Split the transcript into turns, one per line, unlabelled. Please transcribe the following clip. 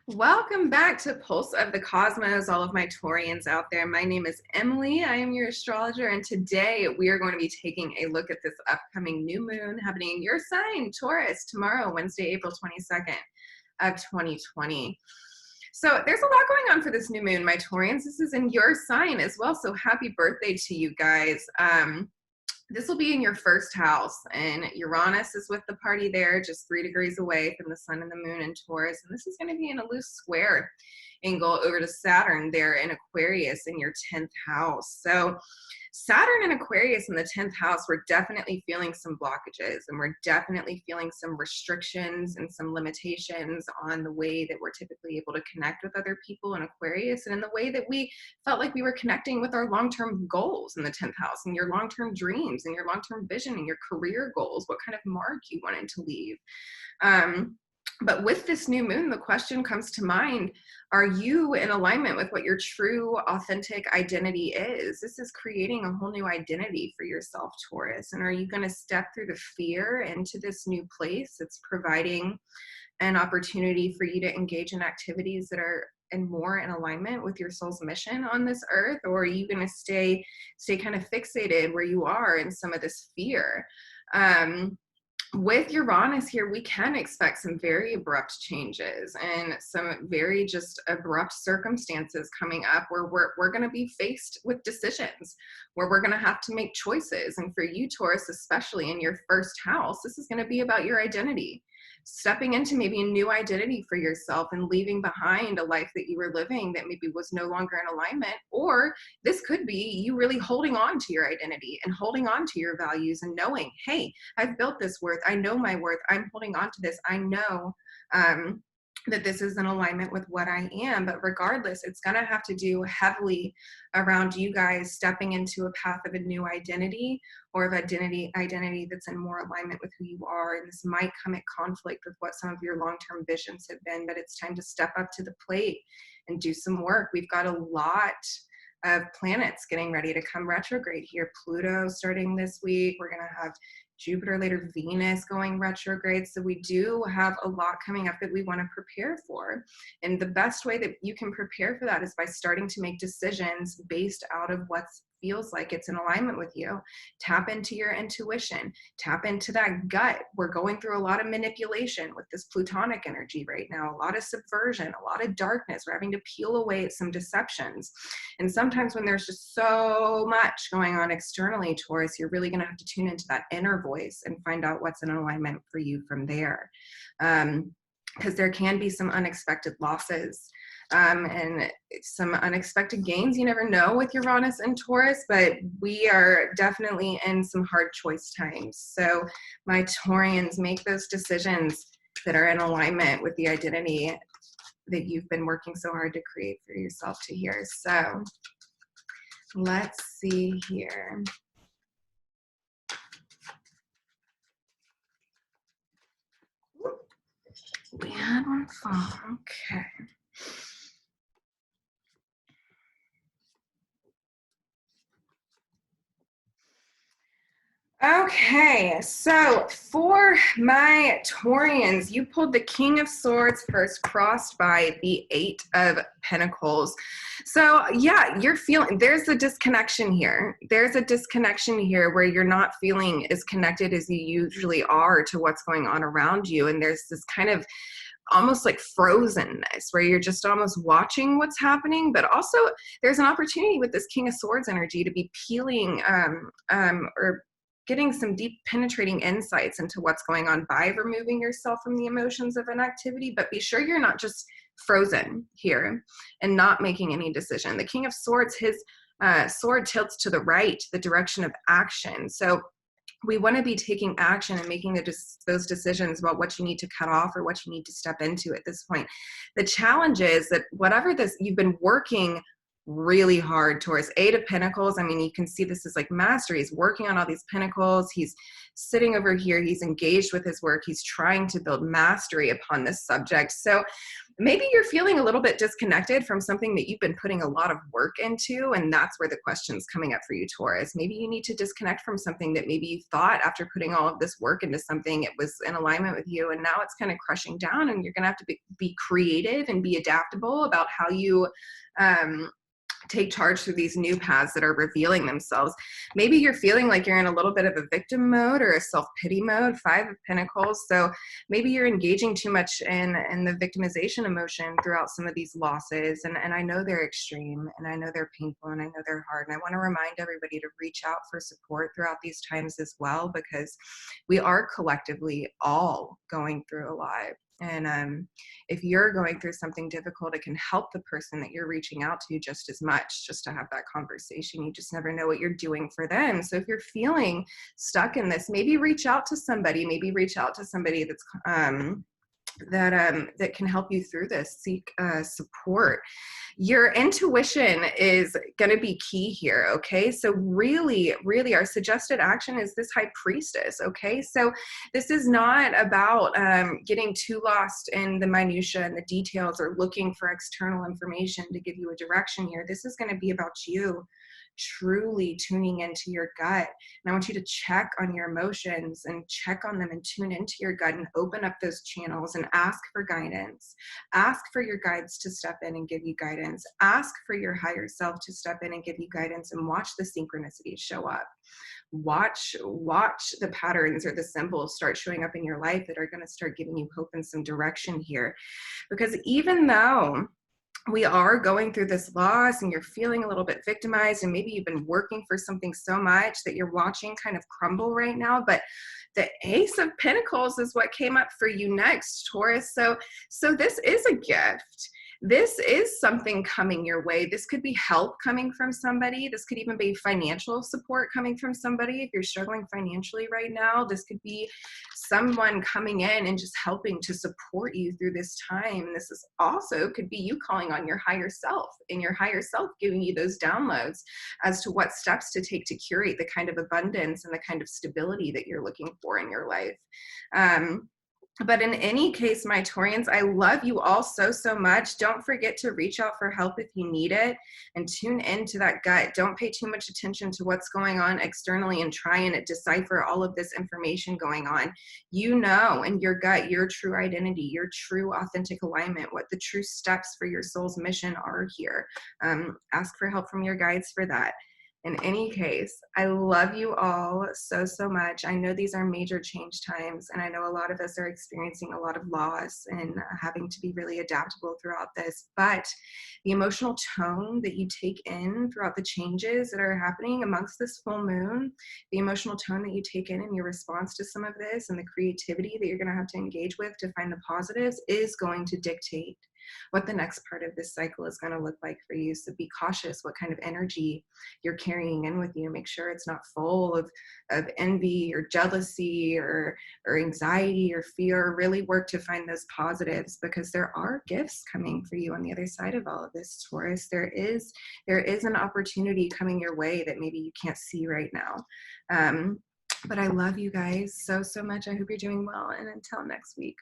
Welcome back to Pulse of the Cosmos, all of my Taurians out there. My name is Emily. I am your astrologer, and today we are going to be taking a look at this upcoming new moon happening in your sign, Taurus, tomorrow, Wednesday, April 22nd of 2020. So there's a lot going on for this new moon, my Taurians. This is in your sign as well, so happy birthday to you guys. This will be in your first house, and Uranus is with the party there, just 3 degrees away from the sun and the moon in Taurus. And this is going to be in a loose square angle over to Saturn there in Aquarius in your 10th house. So Saturn and Aquarius in the 10th house, we're definitely feeling some blockages, and we're definitely feeling some restrictions and some limitations on the way that we're typically able to connect with other people in Aquarius, and in the way that we felt like we were connecting with our long-term goals in the 10th house, and your long-term dreams and your long-term vision and your career goals, what kind of mark you wanted to leave. But with this new moon, the question comes to mind, are you in alignment with what your true, authentic identity is? This is creating a whole new identity for yourself, Taurus. And are you going to step through the fear into this new place? It's providing an opportunity for you to engage in activities that are more in alignment with your soul's mission on this earth? Or are you going to stay kind of fixated where you are in some of this fear? With Uranus here, we can expect some very abrupt changes and some very just abrupt circumstances coming up where we're going to be faced with decisions, where we're going to have to make choices. And for you, Taurus, especially in your first house, this is going to be about your identity. Stepping into maybe a new identity for yourself and leaving behind a life that you were living that maybe was no longer in alignment. Or this could be you really holding on to your identity and holding on to your values and knowing, hey, I've built this worth. I know my worth. I'm holding on to this. I know that this is in alignment with what I am. But regardless, it's going to have to do heavily around you guys stepping into a path of a new identity, or of identity that's in more alignment with who you are. And this might come at conflict with what some of your long-term visions have been, but it's time to step up to the plate and do some work. We've got a lot of planets getting ready to come retrograde here. Pluto starting this week. We're going to have Jupiter later, Venus going retrograde. So we do have a lot coming up that we want to prepare for. And the best way that you can prepare for that is by starting to make decisions based out of what feels like it's in alignment with you. Tap into your intuition, tap into that gut. We're going through a lot of manipulation with this Plutonic energy right now, a lot of subversion, a lot of darkness. We're having to peel away at some deceptions. And sometimes when there's just so much going on externally, Taurus, you're really going to have to tune into that inner voice and find out what's in alignment for you from there. Because there can be some unexpected losses and some unexpected gains. You never know with Uranus and Taurus, but we are definitely in some hard choice times. So my Taurians, make those decisions that are in alignment with the identity that you've been working so hard to create for yourself to hear. So let's see here. We had one fall. Okay. Okay, so for my Taurians, you pulled the King of Swords first, crossed by the 8 of Pentacles. So yeah, you're feeling, there's a disconnection here. There's a disconnection here where you're not feeling as connected as you usually are to what's going on around you. And there's this kind of almost like frozenness where you're just almost watching what's happening, but also there's an opportunity with this King of Swords energy to be peeling or getting some deep penetrating insights into what's going on by removing yourself from the emotions of an activity. But be sure you're not just frozen here and not making any decision. The King of Swords, his sword tilts to the right, the direction of action. So we want to be taking action and making those decisions about what you need to cut off or what you need to step into at this point. The challenge is that whatever this you've been working really hard, Taurus. Eight of Pentacles, I mean, you can see this is like mastery. He's working on all these pentacles. He's sitting over here. He's engaged with his work. He's trying to build mastery upon this subject. So maybe you're feeling a little bit disconnected from something that you've been putting a lot of work into, and that's where the question's coming up for you, Taurus. Maybe you need to disconnect from something that maybe you thought after putting all of this work into something, it was in alignment with you, and now it's kind of crushing down, and you're going to have to be creative and be adaptable about how you take charge through these new paths that are revealing themselves. Maybe you're feeling like you're in a little bit of a victim mode or a self-pity mode, Five of Pentacles. So maybe you're engaging too much in the victimization emotion throughout some of these losses. And I know they're extreme, and I know they're painful, and I know they're hard. And I want to remind everybody to reach out for support throughout these times as well, because we are collectively all going through a lot. And if you're going through something difficult, it can help the person that you're reaching out to just as much, just to have that conversation. You just never know what you're doing for them. So if you're feeling stuck in this, maybe reach out to somebody. Maybe reach out to somebody that's that can help you through this. Seek support. Your intuition is going to be key here, okay? So really, really, our suggested action is this High Priestess, okay? So this is not about getting too lost in the minutia and the details or looking for external information to give you a direction here. This is going to be about you truly tuning into your gut. And I want you to check on your emotions and check on them and tune into your gut and open up those channels and ask for guidance. Ask for your guides to step in and give you guidance. Ask for your higher self to step in and give you guidance, and watch the synchronicities show up. Watch the patterns or the symbols start showing up in your life that are going to start giving you hope and some direction here. Because even though we are going through this loss and you're feeling a little bit victimized, and maybe you've been working for something so much that you're watching kind of crumble right now, but the Ace of Pentacles is what came up for you next, Taurus. So this is a gift. This is something coming your way. This could be help coming from somebody. This could even be financial support coming from somebody. If you're struggling financially right now, this could be someone coming in and just helping to support you through this time. This is also could be you calling on your higher self, and your higher self giving you those downloads as to what steps to take to curate the kind of abundance and the kind of stability that you're looking for in your life. But in any case, my Taurians, I love you all so, so much. Don't forget to reach out for help if you need it, and tune into that gut. Don't pay too much attention to what's going on externally and try and decipher all of this information going on. You know in your gut your true identity, your true authentic alignment, what the true steps for your soul's mission are here. Ask for help from your guides for that. In any case, I love you all so, so much. I know these are major change times, and I know a lot of us are experiencing a lot of loss and having to be really adaptable throughout this. But the emotional tone that you take in throughout the changes that are happening amongst this full moon, the emotional tone that you take in your response to some of this, and the creativity that you're going to have to engage with to find the positives is going to dictate what the next part of this cycle is going to look like for you. So be cautious what kind of energy you're carrying in with you. Make sure it's not full of envy or jealousy or anxiety or fear. Really work to find those positives, because there are gifts coming for you on the other side of all of this, Taurus. There is an opportunity coming your way that maybe you can't see right now. But I love you guys so, so much. I hope you're doing well, and until next week.